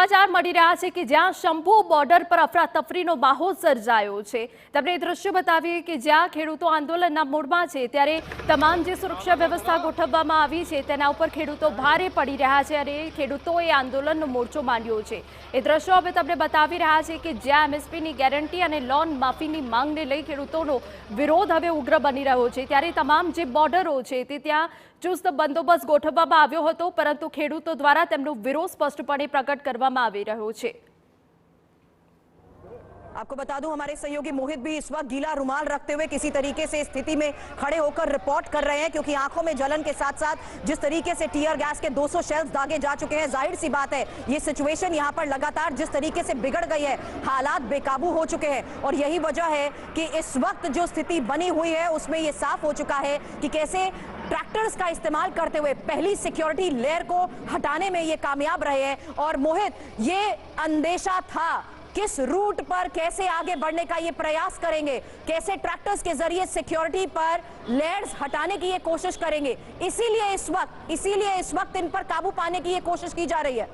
સમાચાર મળી રહ્યા છે કે જ્યાં શંભુ બોર્ડર પર અફરાતફરીનો માહોલ સર્જાયો છે। તમને દ્રશ્ય બતાવીએ કે જ્યાં ખેડૂતો આંદોલનના મૂડમાં છે ત્યારે તમામ જે સુરક્ષા વ્યવસ્થા ગોઠવવામાં આવી છે તેના ઉપર ખેડૂતો ભારે પડી રહ્યા છે અને ખેડૂતોએ આંદોલનનો મોરચો માંડ્યો છે। એ દ્રશ્યો હવે તમને બતાવી રહ્યા છે કે જ્યાં એમએસપીની ગેરંટી અને લોન માફીની માંગને લઈ ખેડૂતોનો વિરોધ હવે ઉગ્ર બની રહ્યો છે। ત્યારે તમામ જે બોર્ડરો છે તે ત્યાં ચુસ્ત બંદોબસ્ત ગોઠવવામાં આવ્યો હતો, પરંતુ ખેડૂતો દ્વારા તેમનો વિરોધ સ્પષ્ટપણે प्रकट કરવામાં આવી રહ્યો છે। आपको बता दूं, हमारे सहयोगी मोहित भी इस वक्त गीला रुमाल रखते हुए किसी तरीके से स्थिति में खड़े होकर रिपोर्ट कर रहे हैं, क्योंकि आंखों में जलन के साथ साथ जिस तरीके से टीयर गैस के 200 शेल्स दागे जा चुके हैं, जाहिर सी बात है ये सिचुएशन यहां पर लगातार जिस तरीके से बिगड़ गई है, हालात बेकाबू हो चुके हैं। और यही वजह है कि इस वक्त जो स्थिति बनी हुई है उसमें ये साफ हो चुका है कि कैसे ट्रैक्टर्स का इस्तेमाल करते हुए पहली सिक्योरिटी लेयर को हटाने में ये कामयाब रहे हैं। और मोहित, ये अंदेशा था किस रूट पर कैसे आगे बढ़ने का ये प्रयास करेंगे, कैसे ट्रैक्टर्स के जरिए सिक्योरिटी पर लेयर्स हटाने की ये कोशिश करेंगे, इसीलिए इस वक्त इन पर काबू पाने की ये कोशिश की जा रही है।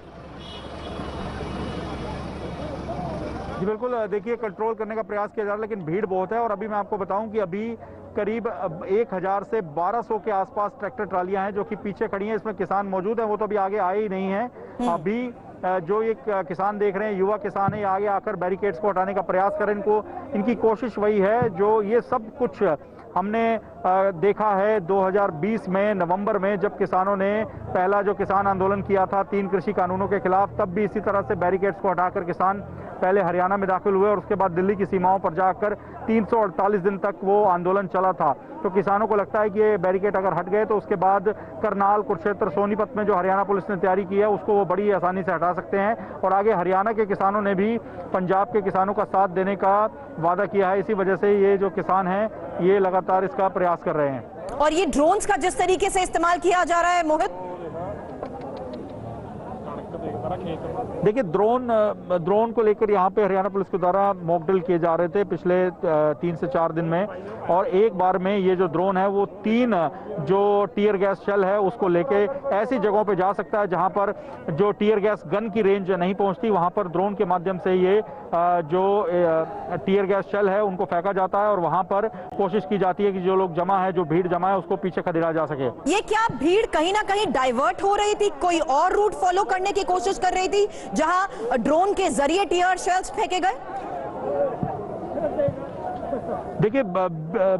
जी बिल्कुल, देखिए कंट्रोल करने का प्रयास किया जा रहा है, लेकिन भीड़ बहुत है। और अभी मैं आपको बताऊं कि अभी करीब 1000 से 1200 के आसपास ट्रैक्टर ट्रालियां हैं जो कि पीछे खड़ी हैं। इसमें किसान मौजूद हैं, वो तो अभी आगे आए ही नहीं हैं। अभी जो एक किसान देख रहे हैं, युवा किसान है, आगे आकर बैरिकेड्स को हटाने का प्रयास करें। इनकी कोशिश वही है जो ये सब कुछ हमने देखा है 2020 में नवंबर में, जब किसानों ने पहला जो किसान आंदोलन किया था 3 कृषि कानूनों के खिलाफ, तब भी इसी तरह से बैरिकेड्स को हटाकर किसान पहले हरियाणा में दाखिल हुए और उसके बाद दिल्ली की सीमाओं पर जाकर 348 दिन तक वो आंदोलन चला था। तो किसानों को लगता है कि ये बैरिकेड अगर हट गए तो उसके बाद करनाल, कुरुक्षेत्र, सोनीपत में जो हरियाणा पुलिस ने तैयारी की है उसको वो बड़ी आसानी से हटा सकते हैं। और आगे हरियाणा के किसानों ने भी पंजाब के किसानों का साथ देने का वादा किया है। इसी वजह से ये जो किसान हैं ये लगातार इसका प्रयास कर रहे हैं। और ये ड्रोन्स का जिस तरीके से इस्तेमाल किया जा रहा है मोहित, देखिए ड्रोन को लेकर यहाँ पे हरियाणा पुलिस के द्वारा मॉक ड्रिल किए जा रहे थे पिछले 3 से 4 दिन में। और एक बार में ये जो ड्रोन है वो 3 जो टीयर गैस शेल है उसको लेके ऐसी जगहों पे जा सकता है जहाँ पर जो टीयर गैस गन की रेंज नहीं पहुँचती, वहाँ पर ड्रोन के माध्यम से ये जो टीयर गैस शेल है उनको फेंका जाता है और वहाँ पर कोशिश की जाती है कि जो लोग जमा है, जो भीड़ जमा है, उसको पीछे खदेड़ा जा सके। ये क्या भीड़ कहीं ना कहीं डाइवर्ट हो रही थी, कोई और रूट फॉलो करने की कोशिश कर रही थी जहां ड्रोन के जरिए टीयर शेल्स फेंके गए? देखिए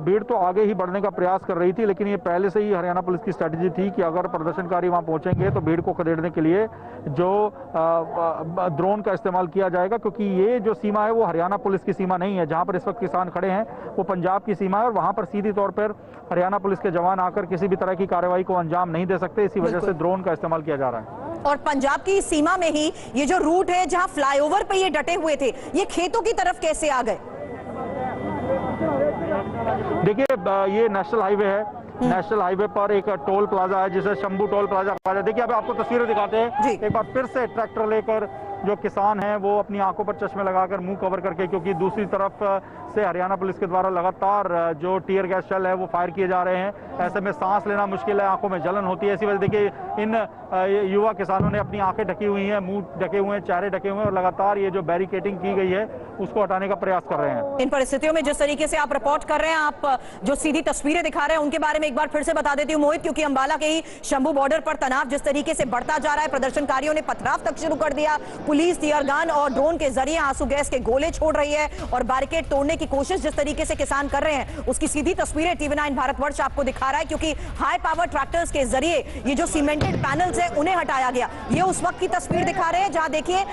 भीड़ तो आगे ही बढ़ने का प्रयास कर रही थी, लेकिन ये पहले से ही हरियाणा पुलिस की स्ट्रेटजी थी कि अगर प्रदर्शनकारी वहां पहुंचेंगे तो भीड़ को खदेड़ने के लिए जो ड्रोन का इस्तेमाल किया जाएगा, क्योंकि ये जो सीमा है वो हरियाणा पुलिस की सीमा नहीं है। जहां पर इस वक्त किसान खड़े हैं वो पंजाब की सीमा है और वहां पर सीधी तौर पर हरियाणा पुलिस के जवान आकर किसी भी तरह की कार्रवाई को अंजाम नहीं दे सकते। इसी वजह से ड्रोन का इस्तेमाल किया जा रहा है। और पंजाब की सीमा में ही ये जो रूट है जहां फ्लाईओवर पे ये डटे हुए थे, ये खेतों की तरफ कैसे आ गए? देखिए ये नेशनल हाईवे है, नेशनल हाईवे पर एक टोल प्लाजा है जिसे शंभू टोल प्लाजा कहा जाता है। देखिए अब आपको तस्वीरें दिखाते हैं। एक बार फिर से ट्रैक्टर लेकर जो किसान हैं वो अपनी आंखों पर चश्मे लगाकर मुंह कवर करके, क्योंकि दूसरी तरफ से हरियाणा पुलिस के द्वारा लगातार जो टीयर गैस शेल है वो फायर किए जा रहे हैं। ऐसे में सांस लेना मुश्किल है, आंखों में जलन होती है। इसी वजह देखिए इन युवा किसानों ने अपनी आंखें ढकी हुई हैं, मुंह ढके हुए हैं, चेहरे ढके हुए हैं और लगातार ये जो बैरिकेडिंग की गई है उसको हटाने का प्रयास कर रहे हैं। इन परिस्थितियों में जिस तरीके से आप रिपोर्ट कर रहे हैं, आप जो सीधी तस्वीरें दिखा रहे हैं उनके बारे में एक बार फिर से बता देती हूँ मोहित, क्योंकि अंबाला के ही शंभू बॉर्डर पर तनाव जिस तरीके से बढ़ता जा रहा है, प्रदर्शनकारियों ने पथराव तक शुरू कर दिया। पुलिस टीयर गन और ड्रोन के जरिए आंसू गैस के गोले छोड़ रही है और बैरिकेड तोड़ने की कोशिश जिस तरीके से किसान कर रहे हैं उसकी सीधी तस्वीरें TV9 भारतवर्ष आपको दिखा रहा है, क्योंकि हाई पावर ट्रैक्टर्स के जरिए ये जो सीमेंटेड पैनल्स है उन्हें हटाया गया। ये उस वक्त की तस्वीर दिखा रहे हैं जहां देखिए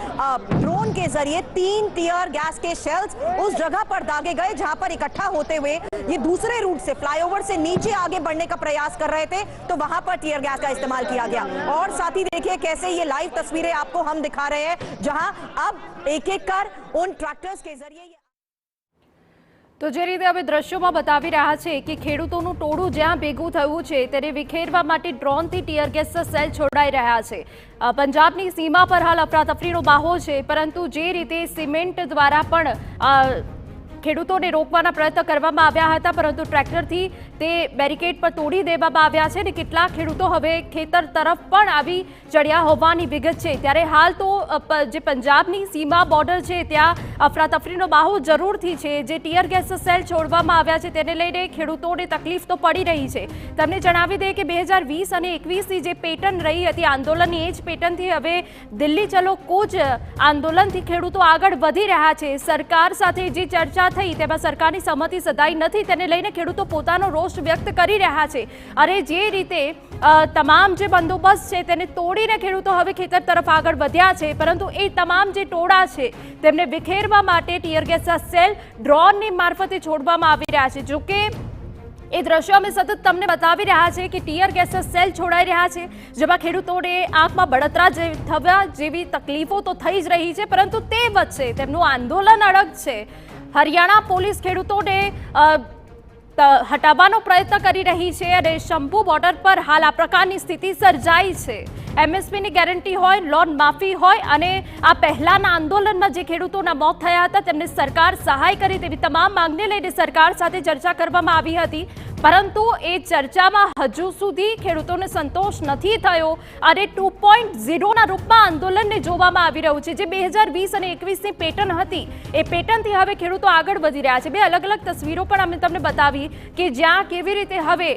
ड्रोन के जरिए 3 टीयर गैस के शेल्स उस जगह पर दागे गए जहां पर इकट्ठा होते हुए ये दूसरे रूट से फ्लाईओवर से नीचे आगे बढ़ने का प्रयास कर रहे थे, तो वहां पर टीयर गैस का इस्तेमाल किया गया। और साथ ही देखिए कैसे ये लाइव तस्वीरें आपको हम दिखा रहे हैं जहां अब एक-एक कर उन ट्रैक्टर्स के जरिए तो જે રીતે હવે દ્રશ્યોમાં બતાવી રહ્યા છે કે ખેડૂતોનું ટોળું જ્યાં ભેગું થયું છે તેને વિખેરવા માટે ડ્રોનથી ટીયર ગેસ સેલ છોડાઈ રહ્યા છે। પંજાબની સીમા પર હાલ અફરાતફરીનો માહોલ છે, પરંતુ જે રીતે સિમેન્ટ દ્વારા પણ ખેડૂતોને રોકવાના પ્રયત્ન કરવામાં આવ્યા હતા, પરંતુ ટ્રેક્ટરથી તે બેરિકેડ પર તોડી દેવામાં આવ્યા છે અને કેટલાક ખેડૂતો હવે ખેતર તરફ પણ આવી ચડ્યા હોવાની વિગત છે। ત્યારે હાલ તો જે પંજાબની સીમા બોર્ડર છે ત્યાં અફરાતફરીનો માહોલ જરૂરથી છે। જે ટીયર ગેસ સેલ છોડવામાં આવ્યા છે તેને લઈને ખેડૂતોને તકલીફ તો પડી રહી છે। તમને જણાવી દઈએ કે 2020 અને 21ની જે પેટર્ન રહી હતી આંદોલનની, એ જ પેટર્નથી હવે દિલ્હી ચલો કૂચ આંદોલનથી ખેડૂતો આગળ વધી રહ્યા છે। સરકાર સાથે જે ચર્ચા થઈ તેમાં સરકારની સહમતિ સધાઈ નથી, તેને લઈને ખેડૂતો પોતાનો રોષ વ્યક્ત કરી રહ્યા છે। અને જે રીતે તમામ જે બંદોબસ્ત છે તેને તોડીને ખેડૂતો હવે ખેતર તરફ આગળ વધ્યા છે, પરંતુ એ તમામ જે ટોળા છે તેમને વિખેરવા માટે ટીયર ગેસ સેલ ડ્રોનની મારફતે છોડવામાં આવી રહ્યા છે। જોકે એ દ્રશ્યો અમે સતત તમને બતાવી રહ્યા છે કે ટીયર ગેસ સેલ છોડાઈ રહ્યા છે, જેમાં ખેડૂતોને આંખમાં બળતરા થવા જેવી તકલીફો તો થઈ જ રહી છે, પરંતુ તે વચ્ચે તેમનું આંદોલન અડગ છે। હરિયાણા પોલીસ ખેડૂતોને હટાવવાનો પ્રયત્ન કરી રહી છે અને શંભુ બોર્ડર પર હાલ આ પ્રકારની સ્થિતિ સર્જાઈ છે। એમએસપીની ગેરંટી હોય, લોન માફી હોય અને આ પહેલાના આંદોલનમાં જે ખેડૂતોના મોત થયા હતા તેમને સરકાર સહાય કરે તેવી તમામ માંગને લઈને સરકાર સાથે ચર્ચા કરવામાં આવી હતી, પરંતુ એ ચર્ચામાં હજુ સુધી ખેડૂતોને સંતોષ નથી થયો અને 2.0ના રૂપમાં આંદોલનને જોવામાં આવી રહ્યું છે। જે 2020 અને 21ની પેટર્ન હતી એ પેટર્નથી હવે ખેડૂતો આગળ વધી રહ્યા છે। બે અલગ અલગ તસવીરો પણ અમે તમને બતાવી કે જ્યાં કેવી રીતે હવે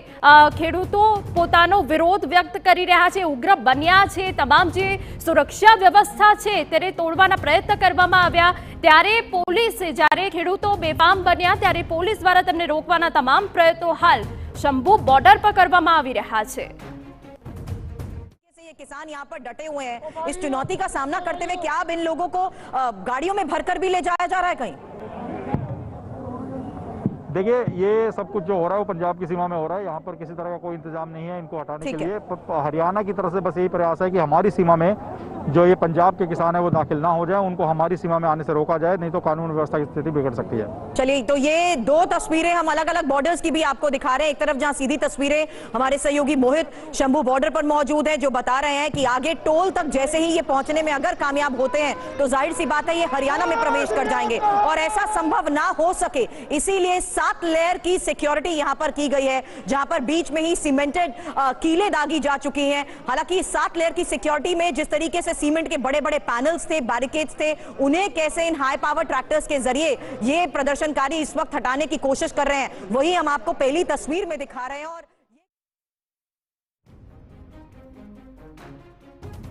ખેડૂતો પોતાનો વિરોધ વ્યક્ત કરી રહ્યા છે, ઉગ્ર બન્યા છે। તમામ જે સુરક્ષા વ્યવસ્થા છે તેને તોડવાના પ્રયત્ન કરવામાં આવ્યા, ત્યારે પોલીસે જ્યારે ખેડૂતો બેફામ બન્યા ત્યારે પોલીસ દ્વારા તેમને રોકવાના તમામ પ્રયત્નો હાલ શંભુ બોર્ડર પર કરવામાં આવી રહ્યા છે। ये किसान यहाँ पर डटे हुए हैं इस चुनौती का सामना करते हुए, क्या अब इन लोगों को गाड़ियों में भरकर भी ले जाया जा रहा है कहीं? देखिए, ये सब कुछ जो हो रहा है वो पंजाब की सीमा में हो रहा है। यहाँ पर किसी तरह का कोई इंतजाम नहीं है इनको हटाने के लिए। हरियाणा की तरफ से बस यही प्रयास है कि हमारी सीमा में जो ये पंजाब के किसान है वो दाखिल ना हो जाए, उनको हमारी सीमा में आने से रोका जाए, नहीं तो कानून व्यवस्था की स्थिति बिगड़ सकती है। चलिए, तो ये दो तस्वीरें हम अलग अलग बॉर्डर्स की भी आपको दिखा रहे हैं। एक तरफ जहां सीधी तस्वीरें हमारे सहयोगी मोहित शंभू बॉर्डर पर मौजूद है, जो बता रहे हैं कि आगे टोल तक जैसे ही ये पहुंचने में अगर कामयाब होते हैं तो जाहिर सी बात है ये हरियाणा में प्रवेश कर जाएंगे, और ऐसा संभव ना हो सके इसीलिए 7 लेयर की सिक्योरिटी यहां पर की गई है, जहां पर बीच में ही सीमेंटेड कीलें दागी जा चुकी हैं। हालांकि 7 लेयर की सिक्योरिटी में जिस तरीके से सीमेंट के बड़े बड़े पैनल्स थे, बैरिकेड्स थे, उन्हें कैसे इन हाई पावर ट्रैक्टर्स के जरिए ये प्रदर्शनकारी इस वक्त हटाने की कोशिश कर रहे हैं, वही हम आपको पहली तस्वीर में दिखा रहे हैं। और